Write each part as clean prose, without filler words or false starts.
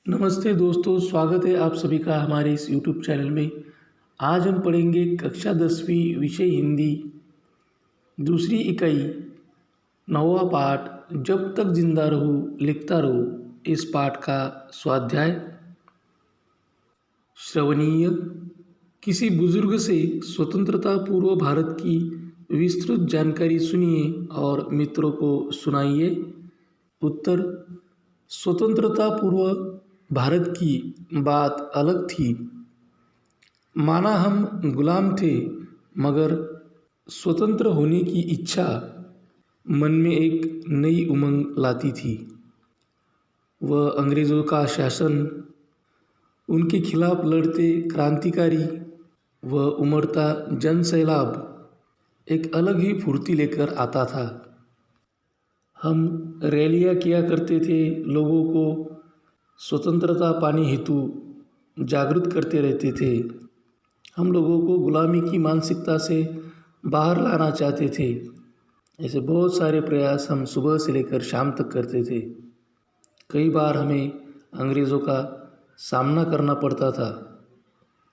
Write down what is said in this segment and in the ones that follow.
नमस्ते दोस्तों, स्वागत है आप सभी का हमारे इस YouTube चैनल में। आज हम पढ़ेंगे कक्षा 10वीं विषय हिंदी दूसरी इकाई 9वां पाठ जब तक जिंदा रहूं लिखता रहूं। इस पाठ का स्वाध्याय श्रवणीय। किसी बुजुर्ग से स्वतंत्रता पूर्व भारत की विस्तृत जानकारी सुनिए और मित्रों को सुनाइए। उत्तर: स्वतंत्रता पूर्व भारत की बात अलग थी। माना हम गुलाम थे, मगर स्वतंत्र होने की इच्छा मन में एक नई उमंग लाती थी। वह अंग्रेज़ों का शासन, उनके खिलाफ लड़ते क्रांतिकारी, वह उमड़ता जन सैलाब एक अलग ही फुर्ती लेकर आता था। हम रैलियां किया करते थे, लोगों को स्वतंत्रता पाने हेतु जागृत करते रहते थे। हम लोगों को गुलामी की मानसिकता से बाहर लाना चाहते थे। ऐसे बहुत सारे प्रयास हम सुबह से लेकर शाम तक करते थे। कई बार हमें अंग्रेज़ों का सामना करना पड़ता था,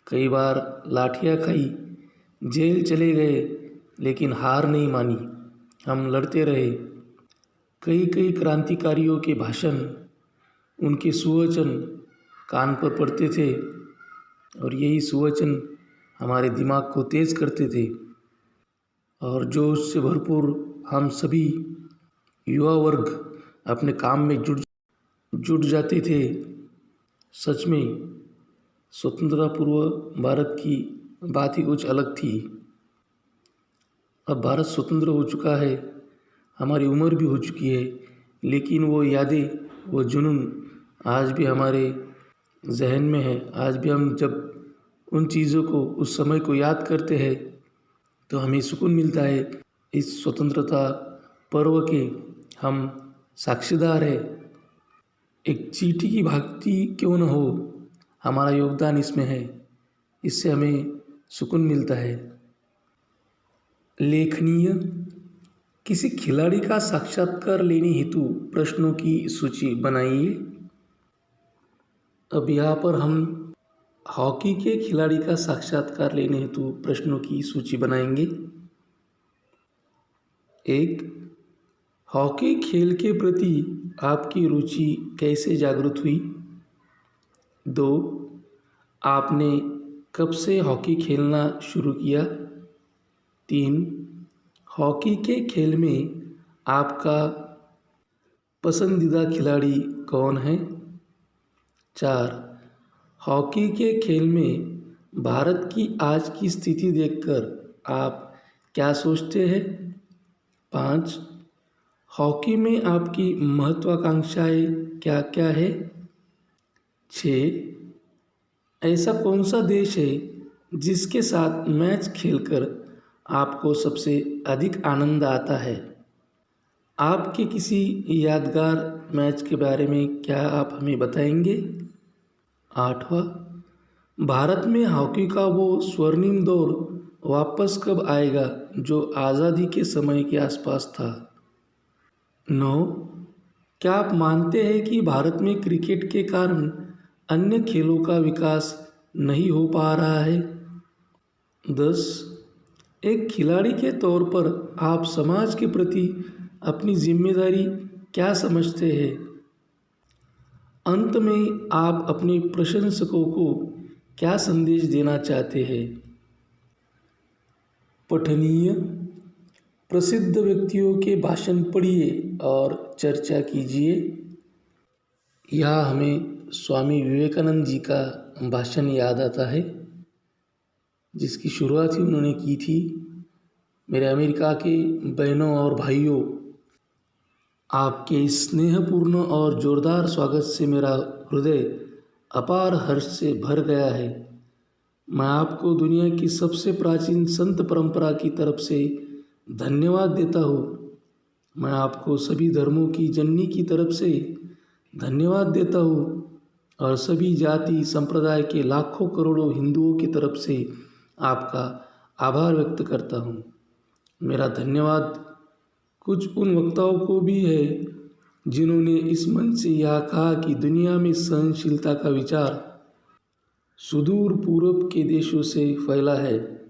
कई बार लाठियाँ खाई, जेल चले गए, लेकिन हार नहीं मानी। हम लड़ते रहे। कई क्रांतिकारियों के भाषण, उनके सुवचन कान पर पड़ते थे और यही सुवचन हमारे दिमाग को तेज़ करते थे और जोश से भरपूर हम सभी युवा वर्ग अपने काम में जुट जाते थे। सच में स्वतंत्रता पूर्व भारत की बात ही कुछ अलग थी। अब भारत स्वतंत्र हो चुका है, हमारी उम्र भी हो चुकी है, लेकिन वो यादें, वो जुनून आज भी हमारे जहन में है। आज भी हम जब उन चीज़ों को, उस समय को याद करते हैं तो हमें सुकून मिलता है। इस स्वतंत्रता पर्व के हम साक्षीदार हैं। एक चींटी की भांति क्यों न हो, हमारा योगदान इसमें है। इससे हमें सुकून मिलता है। लेखनीय। किसी खिलाड़ी का साक्षात्कार लेने हेतु प्रश्नों की सूची बनाइए। अब यहाँ पर हम हॉकी के खिलाड़ी का साक्षात्कार लेने हेतु प्रश्नों की सूची बनाएंगे। 1. हॉकी खेल के प्रति आपकी रुचि कैसे जागृत हुई? 2. आपने कब से हॉकी खेलना शुरू किया? 3. हॉकी के खेल में आपका पसंदीदा खिलाड़ी कौन है? 4. हॉकी के खेल में भारत की आज की स्थिति देखकर आप क्या सोचते हैं? 5. हॉकी में आपकी महत्वाकांक्षाएं क्या क्या है? 6. ऐसा कौन सा देश है जिसके साथ मैच खेलकर आपको सबसे अधिक आनंद आता है? आपके किसी यादगार मैच के बारे में क्या आप हमें बताएंगे? 8वां, भारत में हॉकी का वो स्वर्णिम दौर वापस कब आएगा जो आज़ादी के समय के आसपास था? 9. क्या आप मानते हैं कि भारत में क्रिकेट के कारण अन्य खेलों का विकास नहीं हो पा रहा है? 10. एक खिलाड़ी के तौर पर आप समाज के प्रति अपनी जिम्मेदारी क्या समझते हैं? अंत में आप अपने प्रशंसकों को क्या संदेश देना चाहते हैं? पठनीय। प्रसिद्ध व्यक्तियों के भाषण पढ़िए और चर्चा कीजिए। यहाँ हमें स्वामी विवेकानंद जी का भाषण याद आता है, जिसकी शुरुआत ही उन्होंने की थी। मेरे अमेरिका के बहनों और भाइयों, आपके स्नेहपूर्ण और जोरदार स्वागत से मेरा हृदय अपार हर्ष से भर गया है। मैं आपको दुनिया की सबसे प्राचीन संत परंपरा की तरफ से धन्यवाद देता हूँ। मैं आपको सभी धर्मों की जननी की तरफ से धन्यवाद देता हूँ और सभी जाति संप्रदाय के लाखों करोड़ों हिंदुओं की तरफ से आपका आभार व्यक्त करता हूँ। मेरा धन्यवाद कुछ उन वक्ताओं को भी है जिन्होंने इस मंच से यह कहा कि दुनिया में सहनशीलता का विचार सुदूर पूर्व के देशों से फैला है।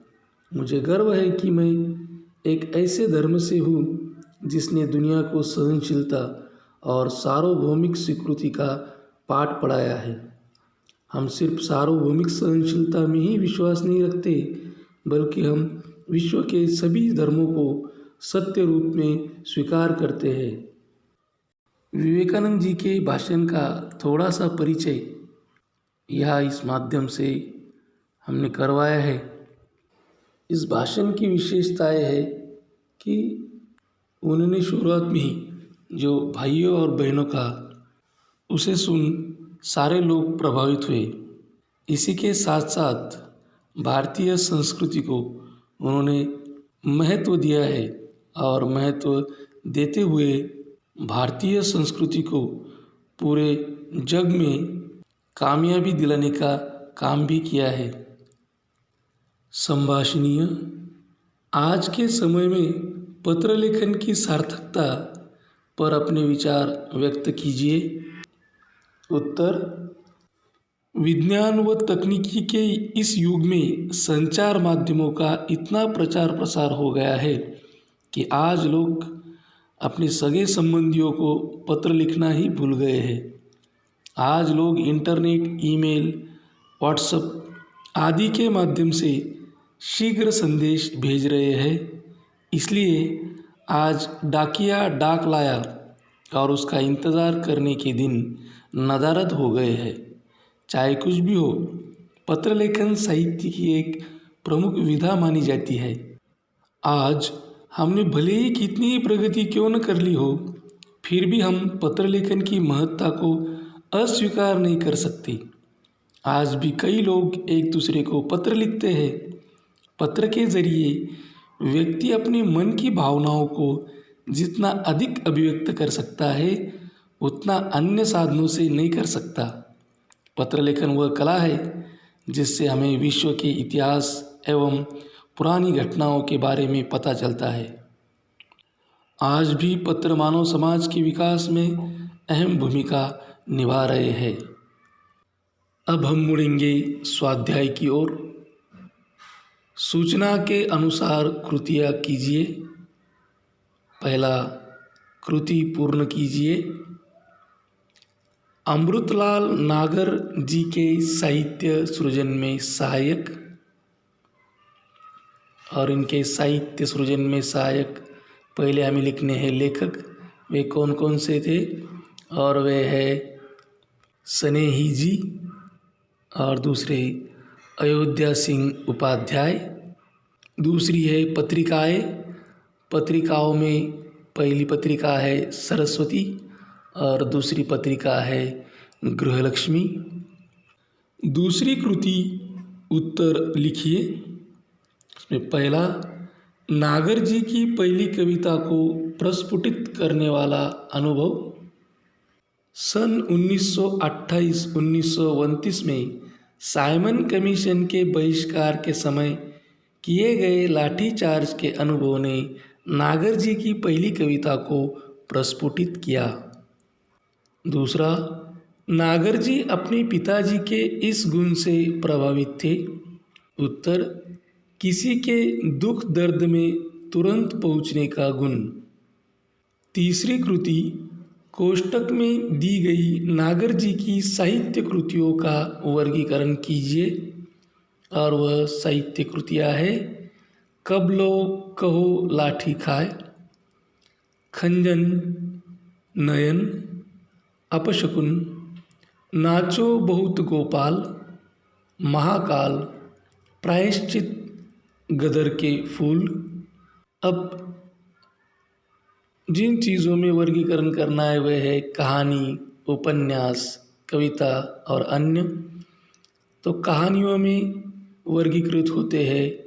मुझे गर्व है कि मैं एक ऐसे धर्म से हूँ जिसने दुनिया को सहनशीलता और सार्वभौमिक स्वीकृति का पाठ पढ़ाया है। हम सिर्फ सार्वभौमिक सहनशीलता में ही विश्वास नहीं रखते, बल्कि हम विश्व के सभी धर्मों को सत्य रूप में स्वीकार करते हैं। विवेकानंद जी के भाषण का थोड़ा सा परिचय यह इस माध्यम से हमने करवाया है। इस भाषण की विशेषताएं है कि उन्होंने शुरुआत में ही जो भाइयों और बहनों का उसे सुन सारे लोग प्रभावित हुए। इसी के साथ साथ भारतीय संस्कृति को उन्होंने महत्व दिया है और महत्व देते हुए भारतीय संस्कृति को पूरे जग में कामयाबी दिलाने का काम भी किया है। संभाषणीय, आज के समय में पत्र लेखन की सार्थकता पर अपने विचार व्यक्त कीजिए। उत्तर, विज्ञान व तकनीकी के इस युग में संचार माध्यमों का इतना प्रचार प्रसार हो गया है कि आज लोग अपने सगे संबंधियों को पत्र लिखना ही भूल गए हैं। आज लोग इंटरनेट, ईमेल, व्हाट्सएप आदि के माध्यम से शीघ्र संदेश भेज रहे हैं। इसलिए आज डाकिया डाक लाया और उसका इंतज़ार करने के दिन नदारद हो गए हैं। चाहे कुछ भी हो, पत्र लेखन साहित्य की एक प्रमुख विधा मानी जाती है। आज हमने भले ही कितनी ही प्रगति क्यों न कर ली हो, फिर भी हम पत्र लेखन की महत्ता को अस्वीकार नहीं कर सकते। आज भी कई लोग एक दूसरे को पत्र लिखते हैं। पत्र के जरिए व्यक्ति अपने मन की भावनाओं को जितना अधिक अभिव्यक्त कर सकता है, उतना अन्य साधनों से नहीं कर सकता। पत्र लेखन वह कला है जिससे हमें विश्व के इतिहास एवं पुरानी घटनाओं के बारे में पता चलता है। आज भी पत्र मानव समाज के विकास में अहम भूमिका निभा रहे हैं। अब हम मुड़ेंगे स्वाध्याय की ओर। सूचना के अनुसार कृतियाँ कीजिए। पहला, कृति पूर्ण कीजिए। अमृतलाल नागर जी के साहित्य सृजन में सहायक, और इनके साहित्य सृजन में सहायक पहले हमें लिखने हैं लेखक। वे कौन कौन से थे, और वे है स्नेही जी, और दूसरे अयोध्या सिंह उपाध्याय। दूसरी है पत्रिकाएं। पत्रिकाओं में पहली पत्रिका है सरस्वती और दूसरी पत्रिका है गृहलक्ष्मी। दूसरी कृति उत्तर लिखिए। इसमें पहला, नागर जी की पहली कविता को प्रस्फुटित करने वाला अनुभव। सन 1928-1929 में साइमन कमीशन के बहिष्कार के समय किए गए लाठीचार्ज के अनुभव ने नागर जी की पहली कविता को प्रस्फुटित किया। दूसरा, नागर जी अपने पिताजी के इस गुण से प्रभावित थे। उत्तर, किसी के दुख दर्द में तुरंत पहुँचने का गुण। तीसरी कृति, कोष्टक में दी गई नागर जी की साहित्य कृतियों का वर्गीकरण कीजिए, और वह साहित्य कृतियाँ है कब लो कहो लाठी खाए, खंजन, नयन, अपशकुन, नाचो बहुत गोपाल, महाकाल, प्रायश्चित, गदर के फूल। अब जिन चीज़ों में वर्गीकरण करना है वह है कहानी, उपन्यास, कविता और अन्य। तो कहानियों में वर्गीकृत होते हैं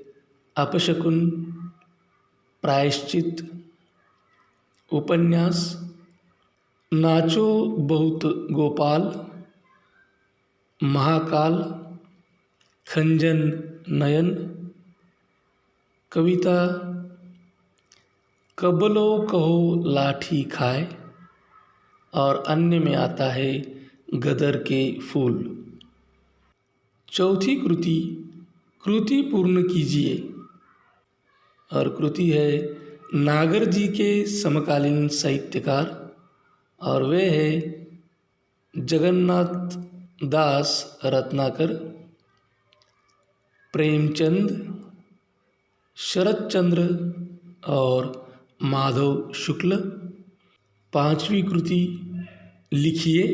अपशकुन, प्रायश्चित, उपन्यास, नाचो बहुत गोपाल, महाकाल, खंजन, नयन। कविता कबलो कहो लाठी खाए, और अन्य में आता है गदर के फूल। चौथी कृति, कृति पूर्ण कीजिए, और कृति है नागर जी के समकालीन साहित्यकार और वे है जगन्नाथ दास रत्नाकर, प्रेमचंद, शरत चंद्र और माधव शुक्ल। पांचवी कृति लिखिए।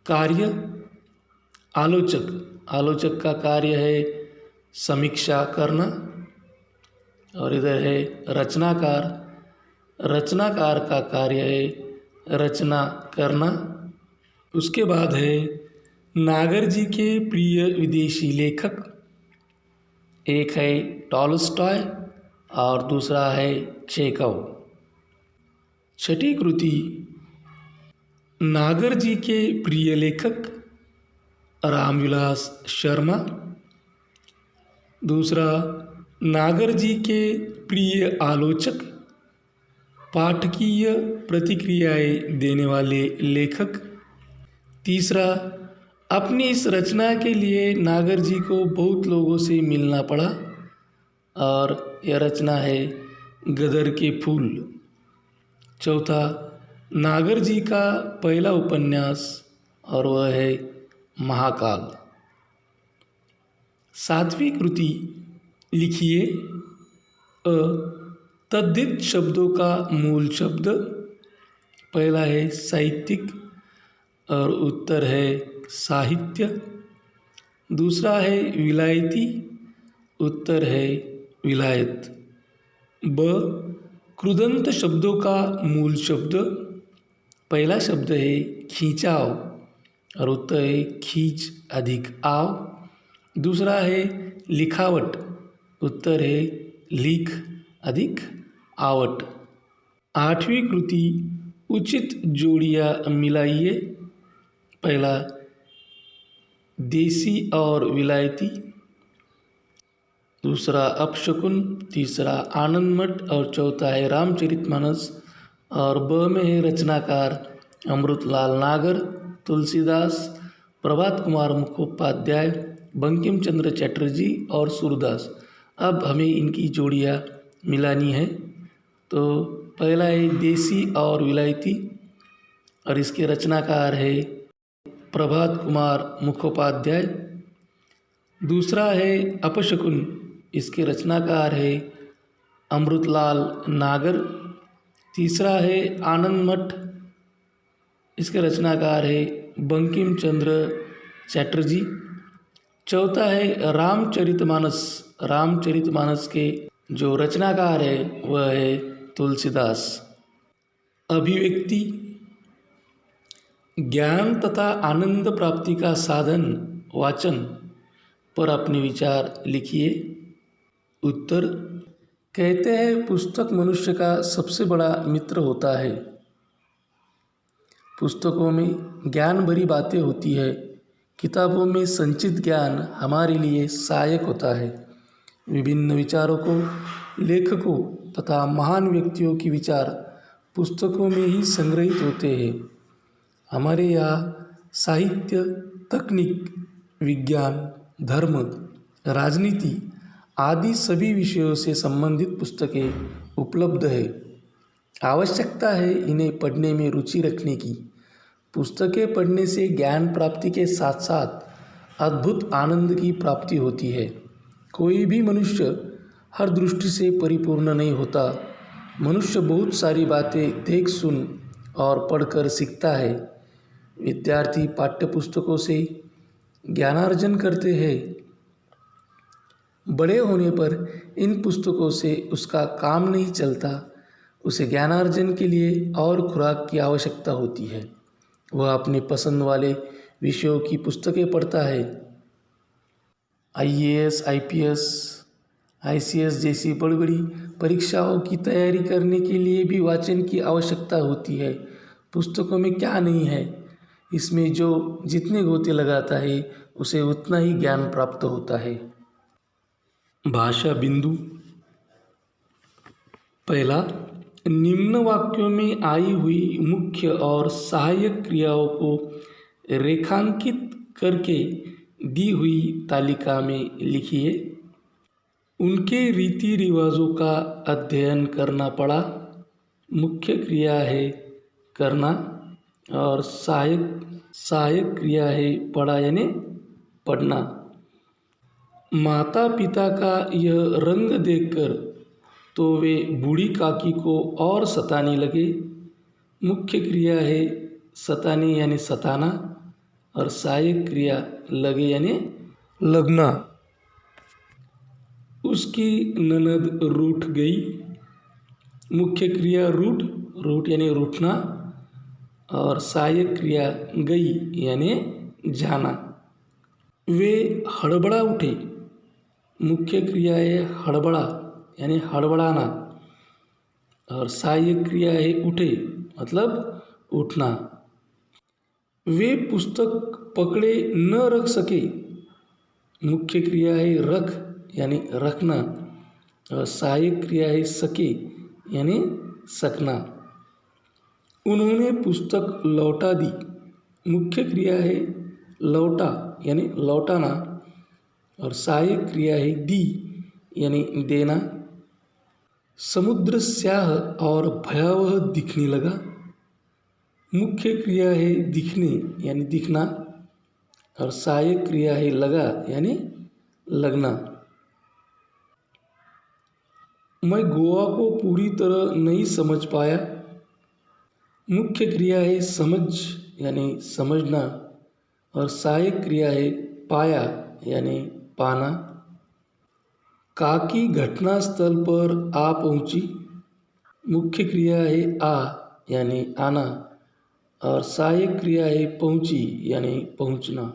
कार्य आलोचक, आलोचक का कार्य है समीक्षा करना। और इधर है रचनाकार, रचनाकार का कार्य है रचना करना। उसके बाद है नागर जी के प्रिय विदेशी लेखक, एक है टॉलस्टॉय और दूसरा है चेकव। छठी कृति नागर जी के प्रिय लेखक रामविलास शर्मा, दूसरा नागर जी के प्रिय आलोचक, पाठकीय प्रतिक्रियाएं देने वाले लेखक। तीसरा, अपनी इस रचना के लिए नागर जी को बहुत लोगों से मिलना पड़ा और यह रचना है गदर के फूल। चौथा, नागर जी का पहला उपन्यास और वह है महाकाल। सातवीं कृति लिखिए। तद्धित शब्दों का मूल शब्द, पहला है साहित्यिक और उत्तर है साहित्य। दूसरा है विलायती, उत्तर है विलायत। ब, कृदंत शब्दों का मूल शब्द, पहला शब्द है खींचाव और उत्तर है खींच अधिक आव। दूसरा है लिखावट, उत्तर है लिख अधिक आवट। आठवीं कृति उचित जोड़ियाँ मिलाइए। पहला देसी और विलायती, दूसरा अपशकुन, तीसरा आनंदमठ और चौथा है रामचरितमानस। और ब में है रचनाकार अमृतलाल नागर, तुलसीदास, प्रभात कुमार मुखोपाध्याय, बंकिम चंद्र चटर्जी और सूरदास। अब हमें इनकी जोड़ियाँ मिलानी है। तो पहला है देसी और विलायती और इसके रचनाकार है प्रभात कुमार मुखोपाध्याय। दूसरा है अपशकुन, इसके रचनाकार है अमृतलाल नागर। तीसरा है आनंदमठ, इसके रचनाकार है बंकिम चंद्र चटर्जी। चौथा है रामचरितमानस, रामचरितमानस के जो रचनाकार है वह है तुलसीदास। अभिव्यक्ति, ज्ञान तथा आनंद प्राप्ति का साधन वाचन पर अपने विचार लिखिए। उत्तर, कहते हैं पुस्तक मनुष्य का सबसे बड़ा मित्र होता है। पुस्तकों में ज्ञान भरी बातें होती है, किताबों में संचित ज्ञान हमारे लिए सहायक होता है। विभिन्न विचारकों, लेखकों तथा महान व्यक्तियों के विचार पुस्तकों में ही संग्रहित होते हैं। हमारे यहाँ साहित्य, तकनीक, विज्ञान, धर्म, राजनीति आदि सभी विषयों से संबंधित पुस्तकें उपलब्ध है। आवश्यकता है इन्हें पढ़ने में रुचि रखने की। पुस्तकें पढ़ने से ज्ञान प्राप्ति के साथ साथ अद्भुत आनंद की प्राप्ति होती है। कोई भी मनुष्य हर दृष्टि से परिपूर्ण नहीं होता। मनुष्य बहुत सारी बातें देख, सुन और पढ़कर सीखता है। विद्यार्थी पाठ्य पुस्तकों से ज्ञानार्जन करते हैं। बड़े होने पर इन पुस्तकों से उसका काम नहीं चलता, उसे ज्ञानार्जन के लिए और खुराक की आवश्यकता होती है। वह अपनी पसंद वाले विषयों की पुस्तकें पढ़ता है। IAS, IPS, ICS जैसी बड़ी बड़ी परीक्षाओं की तैयारी करने के लिए भी वाचन की आवश्यकता होती है। पुस्तकों में क्या नहीं है, इसमें जो जितने गोते लगाता है उसे उतना ही ज्ञान प्राप्त होता है। भाषा बिंदु, पहला निम्न वाक्यों में आई हुई मुख्य और सहायक क्रियाओं को रेखांकित करके दी हुई तालिका में लिखिए। उनके रीति रिवाजों का अध्ययन करना पड़ा। मुख्य क्रिया है करना और सहायक क्रिया है पढ़ा यानी पढ़ना। माता पिता का यह रंग देखकर तो वे बूढ़ी काकी को और सताने लगे। मुख्य क्रिया है सताने यानी सताना और सहायक क्रिया लगे यानी लगना। उसकी ननद रूठ गई। मुख्य क्रिया रूठ यानी रूठना और सहायक क्रिया गई यानी जाना। वे हड़बड़ा उठे। मुख्य क्रिया है हड़बड़ा यानी हड़बड़ाना और सहायक क्रिया है उठे मतलब उठना। वे पुस्तक पकड़े न रख सके। मुख्य क्रिया है रख यानी रखना और सहायक क्रिया है सके यानी सकना। उन्होंने पुस्तक लौटा दी। मुख्य क्रिया है लौटा यानी लौटाना और सहायक क्रिया है दी यानी देना। समुद्र स्याह और भयावह दिखने लगा। मुख्य क्रिया है दिखने यानी दिखना और सहायक क्रिया है लगा यानी लगना। मैं गोवा को पूरी तरह नहीं समझ पाया। मुख्य क्रिया है समझ यानी समझना और सहायक क्रिया है पाया यानी पाना। काकी घटनास्थल पर आ पहुंची। मुख्य क्रिया है आ यानी आना और सहायक क्रिया है पहुंची यानी पहुंचना।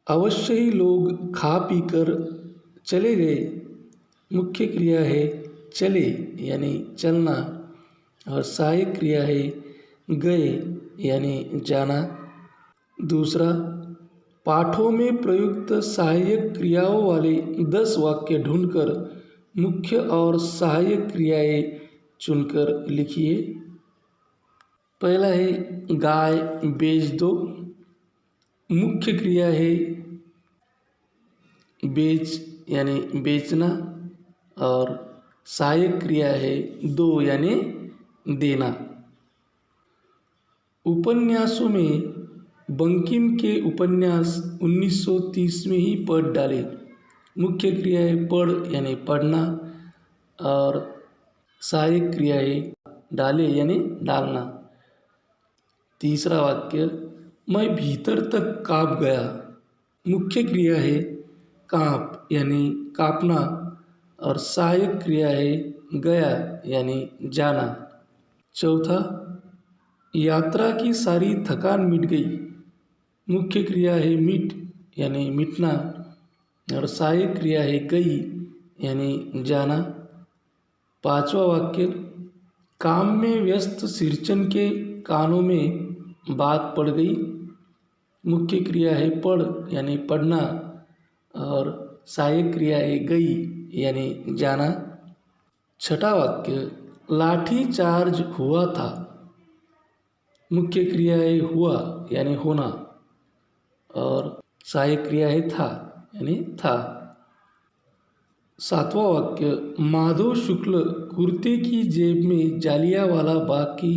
अवश्य ही लोग खा पी कर चले गए। मुख्य क्रिया है चले यानी चलना और सहायक क्रिया है गए यानी जाना। दूसरा, पाठों में प्रयुक्त सहायक क्रियाओं वाले 10 वाक्य ढूंढकर मुख्य और सहायक क्रियाएं चुनकर लिखिए। पहला है गाय बेच दो। मुख्य क्रिया है बेच यानी बेचना और सहायक क्रिया है दो यानी देना। उपन्यासों में बंकिम के उपन्यास 1930 में ही पढ़ डाले। मुख्य क्रिया है पढ़ यानी पढ़ना और सहायक क्रिया है डाले यानी डालना। तीसरा वाक्य, मैं भीतर तक काँप गया। मुख्य क्रिया है काँप यानी काँपना और सहायक क्रिया है गया यानी जाना। चौथा, यात्रा की सारी थकान मिट गई। मुख्य क्रिया है मिट यानी मिटना और सहायक क्रिया है गई यानी जाना। पांचवा वाक्य, काम में व्यस्त सिरचन के कानों में बात पड़ गई। मुख्य क्रिया है पढ़ यानी पढ़ना और सहायक क्रिया है गई यानी जाना। छठा वाक्य, लाठी चार्ज हुआ था। मुख्य क्रिया है हुआ यानी होना और सहायक क्रिया है था यानी था। सातवां वाक्य, माधव शुक्ल कुर्ते की जेब में जालियांवाला बाग की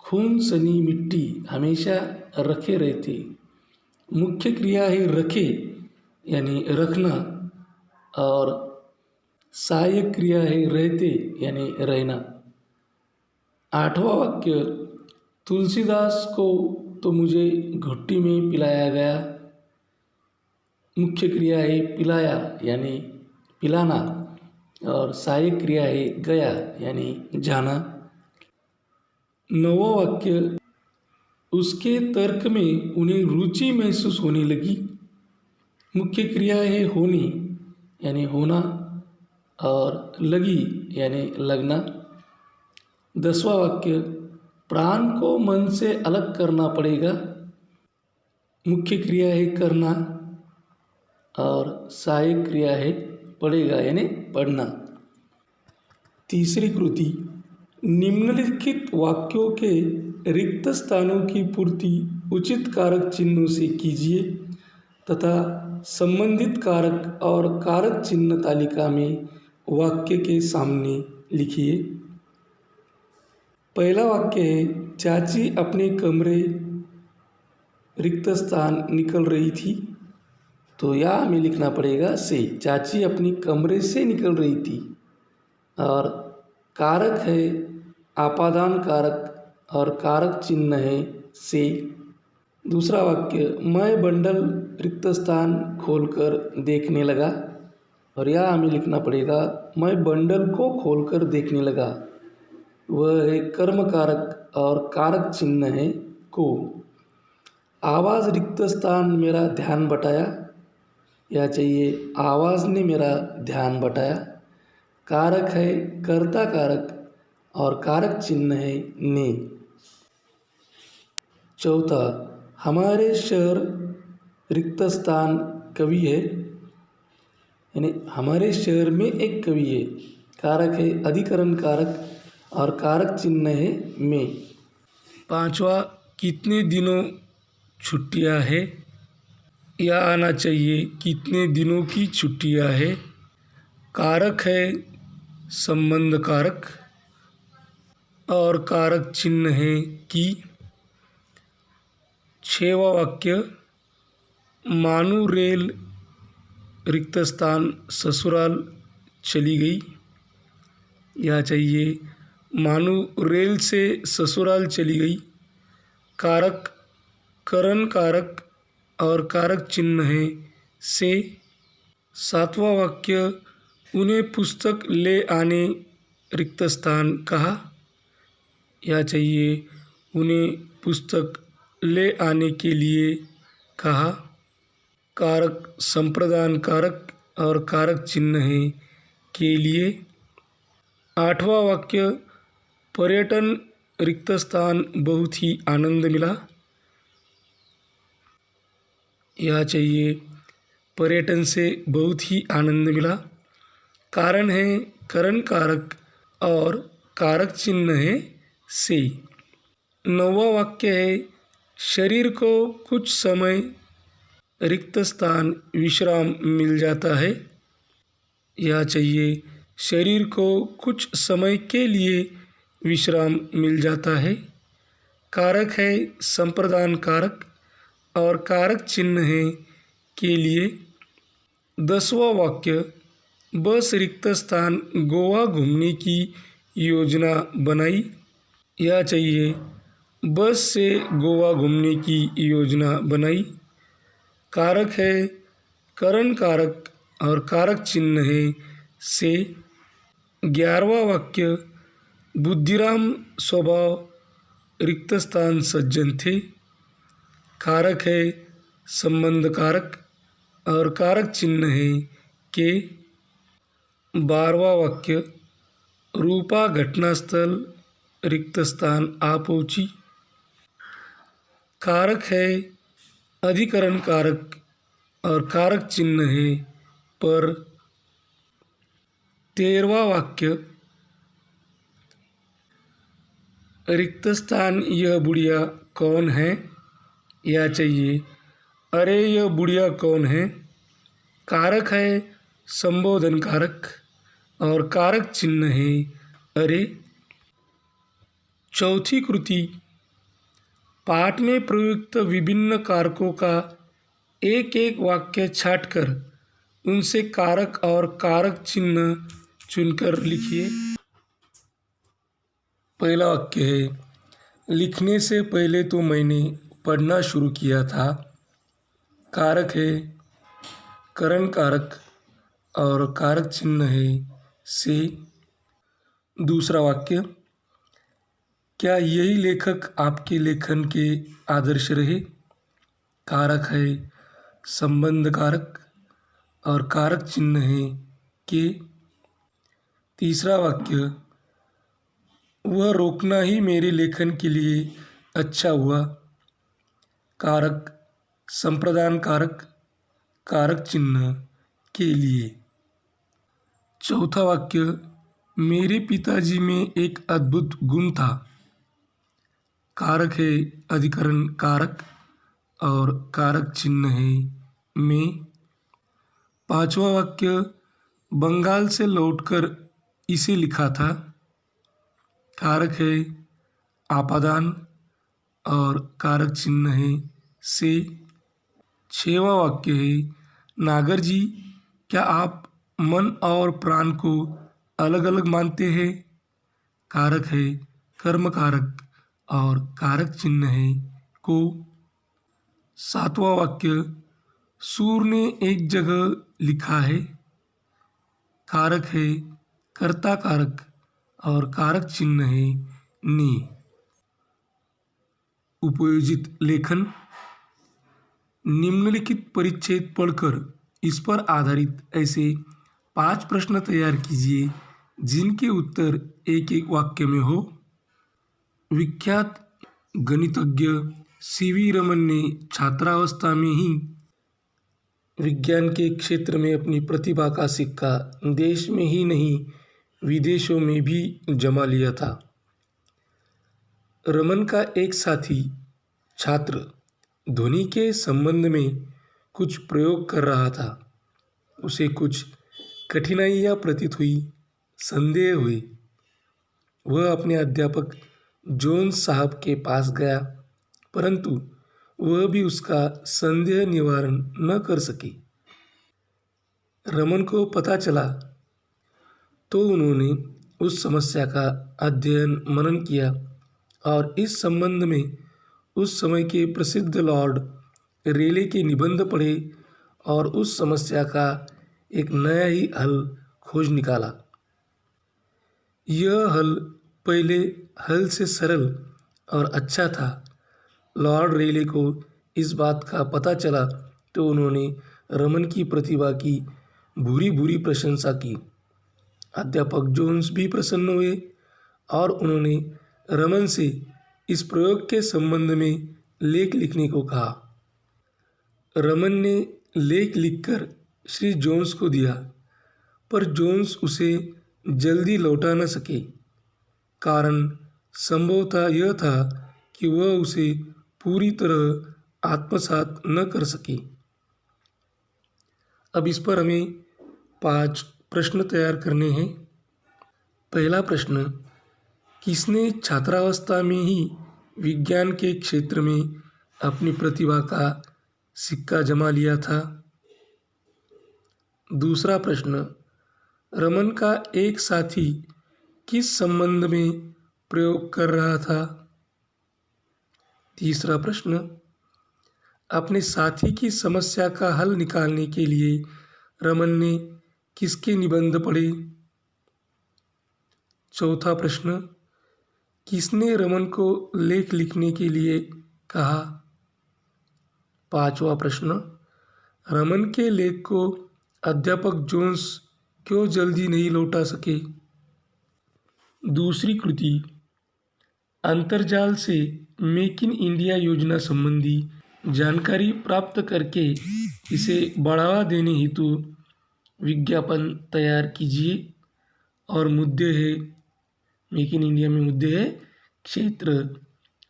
खून सनी मिट्टी हमेशा रखे रहते। मुख्य क्रिया है रखे यानी रखना और सहायक क्रिया है रहते यानी रहना। आठवां वाक्य, तुलसीदास को तो मुझे घुट्टी में पिलाया गया। मुख्य क्रिया है पिलाया यानी पिलाना और सहायक क्रिया है गया यानी जाना। नौवां वाक्य, उसके तर्क में उन्हें रुचि महसूस होने लगी। मुख्य क्रिया है होनी यानी होना और लगी यानी लगना। 10वां वाक्य, प्राण को मन से अलग करना पड़ेगा। मुख्य क्रिया है करना और सहायक क्रिया है पढ़ेगा यानी पढ़ना। तीसरी कृति, निम्नलिखित वाक्यों के रिक्त स्थानों की पूर्ति उचित कारक चिन्हों से कीजिए तथा संबंधित कारक और कारक चिन्ह तालिका में वाक्य के सामने लिखिए। पहला वाक्य है, चाची अपने कमरे रिक्त स्थान निकल रही थी। तो यह हमें लिखना पड़ेगा से। चाची अपनी कमरे से निकल रही थी। और कारक है आपादान कारक और कारक चिन्ह है से। दूसरा वाक्य, मैं बंडल रिक्त स्थान खोलकर देखने लगा। और यह हमें लिखना पड़ेगा, मैं बंडल को खोलकर देखने लगा। वह है कर्म कारक और कारक चिन्ह है को। आवाज़ रिक्त स्थान मेरा ध्यान बटाया। या चाहिए आवाज़ ने मेरा ध्यान बटाया। कारक है कर्ता कारक और कारक चिन्ह है ने। चौथा, हमारे शहर रिक्त स्थान कवि है। यानी हमारे शहर में एक कवि है। कारक है अधिकरण कारक और कारक चिन्ह है में। पांचवा, कितने दिनों छुट्टियां है। यह आना चाहिए कितने दिनों की छुट्टियां है। कारक है संबंध कारक और कारक चिन्ह है की। छठवां वाक्य, मानू रेल रिक्त स्थान ससुराल चली गई। यह चाहिए मानू रेल से ससुराल चली गई। कारक करण कारक और कारक चिन्ह है से। सातवां वाक्य, उन्हें पुस्तक ले आने रिक्त स्थान कहा। यह चाहिए उन्हें पुस्तक ले आने के लिए कहा। कारक संप्रदान कारक और कारक चिन्ह है के लिए। आठवां वाक्य, पर्यटन रिक्त स्थान बहुत ही आनंद मिला। यह चाहिए पर्यटन से बहुत ही आनंद मिला। कारण है करण कारक और कारक चिन्ह है से। नौवां वाक्य है, शरीर को कुछ समय रिक्त स्थान विश्राम मिल जाता है। यह चाहिए शरीर को कुछ समय के लिए विश्राम मिल जाता है। कारक है संप्रदान कारक और कारक चिन्ह है के लिए। 10वां वाक्य, बस रिक्त स्थान गोवा घूमने की योजना बनाई। यह चाहिए बस से गोवा घूमने की योजना बनाई। कारक है करण कारक और कारक चिन्ह है से। 11वां वाक्य, बुद्धिराम स्वभाव रिक्त स्थान सज्जन थे। कारक है संबंध कारक और कारक चिन्ह है के। 12वां वाक्य, रूपा घटनास्थल रिक्त स्थान आ पहुंची। कारक है अधिकरण कारक और कारक चिन्ह है पर। 13वां वाक्य, रिक्त स्थान यह बुढ़िया कौन है। यह चाहिए अरे यह बुढ़िया कौन है। कारक है संबोधन कारक और कारक चिन्ह है अरे। चौथी कृति, पाठ में प्रयुक्त विभिन्न कारकों का एक एक वाक्य छांटकर उनसे कारक और कारक चिन्ह चुनकर लिखिए। पहला वाक्य है, लिखने से पहले तो मैंने पढ़ना शुरू किया था। कारक है करण कारक और कारक चिन्ह है से। दूसरा वाक्य, क्या यही लेखक आपके लेखन के आदर्श रहे। कारक है संबंध कारक और कारक चिन्ह है के। तीसरा वाक्य, वह रोकना ही मेरे लेखन के लिए अच्छा हुआ। कारक संप्रदान कारक कारक चिन्ह के लिए। चौथा वाक्य, मेरे पिताजी में एक अद्भुत गुण था। कारक है अधिकरण कारक और कारक चिन्ह है में। पांचवा वाक्य बंगाल से लौटकर इसे लिखा था। कारक है आपादान और कारक चिन्ह है से। छठवां वाक्य है नागर जी, क्या आप मन और प्राण को अलग अलग मानते हैं? कारक है कर्म कारक और कारक चिन्ह है को। सातवां वाक्य सूर ने एक जगह लिखा है। कारक है कर्ता कारक और कारक चिन्ह है ने। उपयोजित लेखन। निम्नलिखित परिच्छेद पढ़कर इस पर आधारित ऐसे 5 प्रश्न तैयार कीजिए जिनके उत्तर एक एक वाक्य में हो। विख्यात गणितज्ञ सीवी रमन ने छात्रावस्था में ही विज्ञान के क्षेत्र में अपनी प्रतिभा का सिक्का देश में ही नहीं विदेशों में भी जमा लिया था। रमन का एक साथी छात्र ध्वनि के संबंध में कुछ प्रयोग कर रहा था। उसे कुछ कठिनाइयाँ प्रतीत हुई, संदेह हुई। वह अपने अध्यापक जोन्स साहब के पास गया, परंतु वह भी उसका संदेह निवारण न कर सकी। रमन को पता चला तो उन्होंने उस समस्या का अध्ययन मनन किया और इस संबंध में उस समय के प्रसिद्ध लॉर्ड रेले के निबंध पढ़े और उस समस्या का एक नया ही हल खोज निकाला। यह हल पहले हल से सरल और अच्छा था। लॉर्ड रेले को इस बात का पता चला तो उन्होंने रमन की प्रतिभा की भूरी भूरी प्रशंसा की। अध्यापक जोन्स भी प्रसन्न हुए और उन्होंने रमन से इस प्रयोग के संबंध में लेख लिखने को कहा। रमन ने लेख लिखकर श्री जोन्स को दिया, पर जोन्स उसे जल्दी लौटा न सके। कारण संभवतः यह था कि वह उसे पूरी तरह आत्मसात न कर सके। अब इस पर हमें 5 प्रश्न तैयार करने हैं। पहला प्रश्न, किसने छात्रावस्था में ही विज्ञान के क्षेत्र में अपनी प्रतिभा का सिक्का जमा लिया था? दूसरा प्रश्न, रमन का एक साथी किस संबंध में प्रयोग कर रहा था? तीसरा प्रश्न, अपने साथी की समस्या का हल निकालने के लिए रमन ने किसके निबंध पढ़े? चौथा प्रश्न, किसने रमन को लेख लिखने के लिए कहा? पांचवा प्रश्न, रमन के लेख को अध्यापक जोन्स क्यों जल्दी नहीं लौटा सके? दूसरी कृति, अंतर्जाल से मेक इन इंडिया योजना संबंधी जानकारी प्राप्त करके इसे बढ़ावा देने हेतु विज्ञापन तैयार कीजिए। और मुद्दे है मेक इन इंडिया में मुद्दे है क्षेत्र,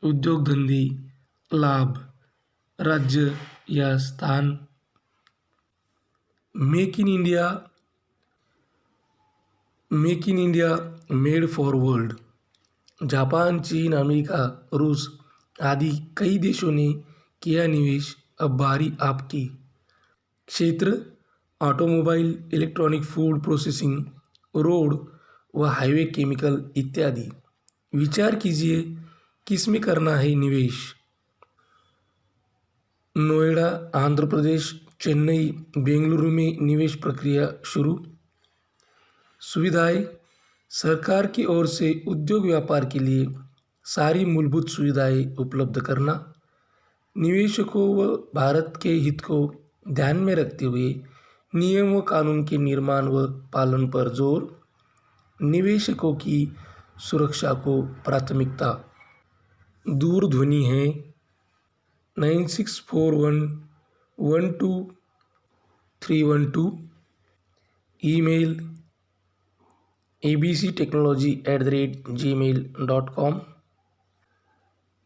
उद्योग धंधे, लाभ, राज्य या स्थान। Make in India made for world. Japan, चीन, अमेरिका, रूस आदि कई देशों ने किया निवेश, अब बारी आपकी। क्षेत्र, automobile, electronic, food processing, road व हाईवे, केमिकल इत्यादि। विचार कीजिए किस में करना है निवेश? नोएडा, आंध्र प्रदेश, चेन्नई, बेंगलुरु में निवेश प्रक्रिया शुरू। सुविधाएं, सरकार की ओर से उद्योग व्यापार के लिए सारी मूलभूत सुविधाएं उपलब्ध करना। निवेशकों व भारत के हित को ध्यान में रखते हुए नियम व कानून के निर्माण व पालन पर जोर। निवेशकों की सुरक्षा को प्राथमिकता। दूरध्वनि है 964112 312। Email abctechnology@gmail.com।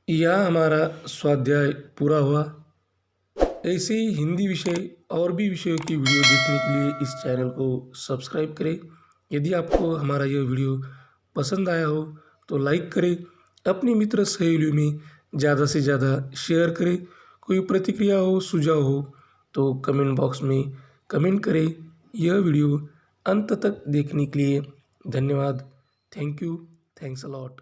यह हमारा स्वाध्याय पूरा हुआ। ऐसे ही हिंदी विषय और भी विषयों की वीडियो देखने के लिए इस चैनल को सब्सक्राइब करें। यदि आपको हमारा यह वीडियो पसंद आया हो तो लाइक करें, अपने मित्र सहेलियों में ज़्यादा से ज़्यादा शेयर करें। कोई प्रतिक्रिया हो, सुझाव हो तो कमेंट बॉक्स में कमेंट करें। यह वीडियो अंत तक देखने के लिए धन्यवाद। Thank you. Thanks a lot.